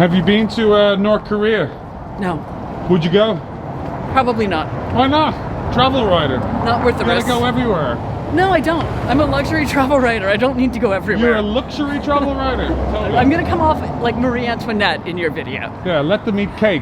Have you been to North Korea? No. Would you go? Probably not. Why not? Travel writer. Not worth the risk. You gotta go everywhere. No, I don't. I'm a luxury travel writer. I don't need to go everywhere. You're a luxury travel writer. Totally. I'm gonna come off like Marie Antoinette in your video. Yeah, let them eat cake.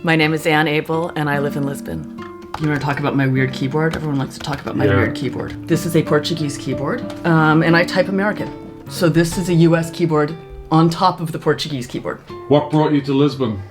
My name is Anne Abel and I live in Lisbon. You want to talk about my weird keyboard? Everyone likes to talk about my weird keyboard. This is a Portuguese keyboard, and I type American. So this is a US keyboard on top of the Portuguese keyboard. What brought you to Lisbon?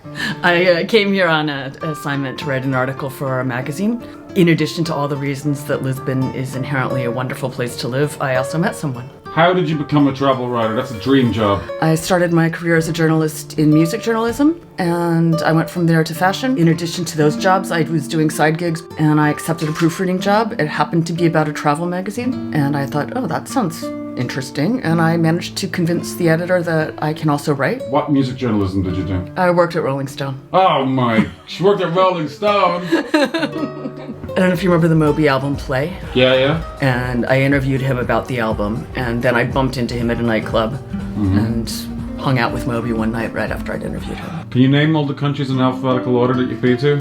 I came here on an assignment to write an article for our magazine. In addition to all the reasons that Lisbon is inherently a wonderful place to live, I also met someone. How did you become a travel writer? That's a dream job. I started my career as a journalist in music journalism, and I went from there to fashion. In addition to those jobs, I was doing side gigs, and I accepted a proofreading job. It happened to be about a travel magazine, and I thought, oh, that sounds interesting, and I managed to convince the editor that I can also write. What music journalism did you do? I worked at Rolling Stone. Oh my, she worked at Rolling Stone. I don't know if you remember the Moby album Play. Yeah. And I interviewed him about the album, and then I bumped into him at a nightclub and hung out with Moby one night right after I'd interviewed him. Can you name all the countries in alphabetical order that you've been to?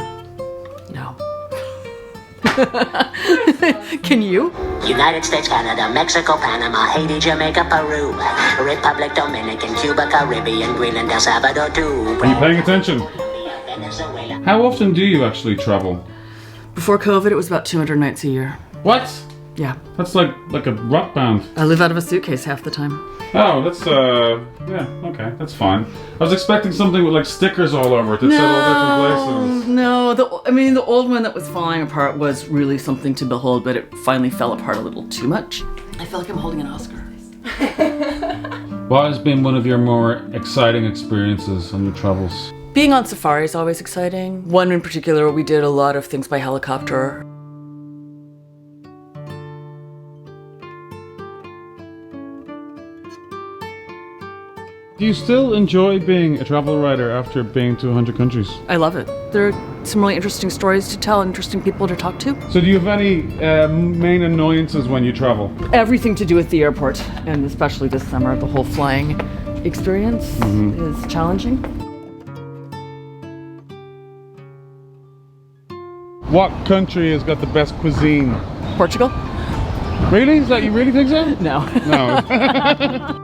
No. Can you? United States, Canada, Mexico, Panama, Haiti, Jamaica, Peru, Republic, Dominican, Cuba, Caribbean, Greenland, El Salvador, too. Are you paying attention? How often do you actually travel? Before COVID, it was about 200 nights a year. What? Yeah. That's like a rock band. I live out of a suitcase half the time. Oh, that's yeah, okay, that's fine. I was expecting something with like stickers all over it that said all different places. No, the old one that was falling apart was really something to behold, but it finally fell apart a little too much. I feel like I'm holding an Oscar. What has been one of your more exciting experiences on your travels? Being on safari is always exciting. One in particular, we did a lot of things by helicopter. Do you still enjoy being a travel writer after being to 100 countries? I love it. There are some really interesting stories to tell, interesting people to talk to. So do you have any main annoyances when you travel? Everything to do with the airport, and especially this summer, the whole flying experience is challenging. What country has got the best cuisine? Portugal? Really? Is that, you really think so? No. No.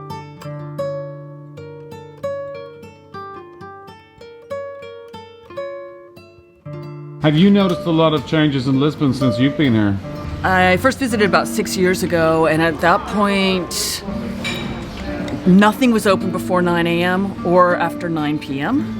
Have you noticed a lot of changes in Lisbon since you've been here? I first visited about 6 years ago, and at that point, nothing was open before 9 a.m. or after 9 p.m.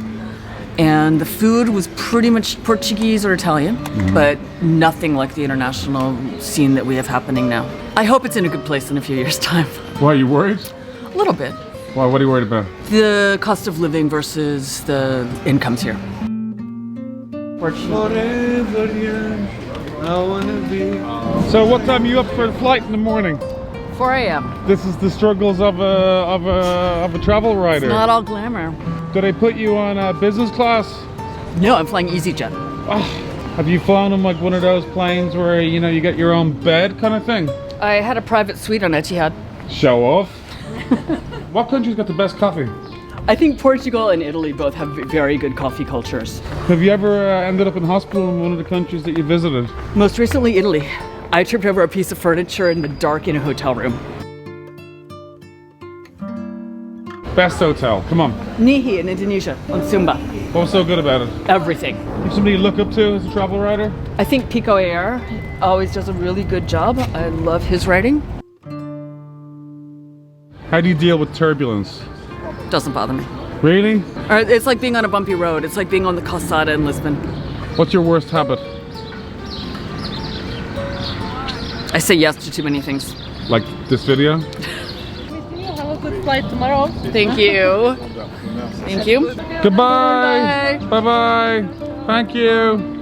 And the food was pretty much Portuguese or Italian, but nothing like the international scene that we have happening now. I hope it's in a good place in a few years' time. Why, are you worried? A little bit. Why, what are you worried about? The cost of living versus the incomes here. Forever young, I wanna be. So what time are you up for the flight in the morning? 4 a.m. This is the struggles of a travel writer. It's not all glamour. Do they put you on a business class? No, I'm flying EasyJet. Oh, have you flown on like one of those planes where you get your own bed kind of thing? I had a private suite on Etihad. Show off. What country's got the best coffee? I think Portugal and Italy both have very good coffee cultures. Have you ever ended up in hospital in one of the countries that you visited? Most recently, Italy. I tripped over a piece of furniture in the dark in a hotel room. Best hotel, come on. Nihi in Indonesia, on Sumba. What was so good about it? Everything. You have somebody you look up to as a travel writer? I think Pico Ayer always does a really good job. I love his writing. How do you deal with turbulence? Doesn't bother me. Really? It's like being on a bumpy road. It's like being on the Calçada in Lisbon. What's your worst habit? I say yes to too many things. Like this video? Have a good flight tomorrow. Thank you. Thank you. Goodbye. Bye-bye. Thank you.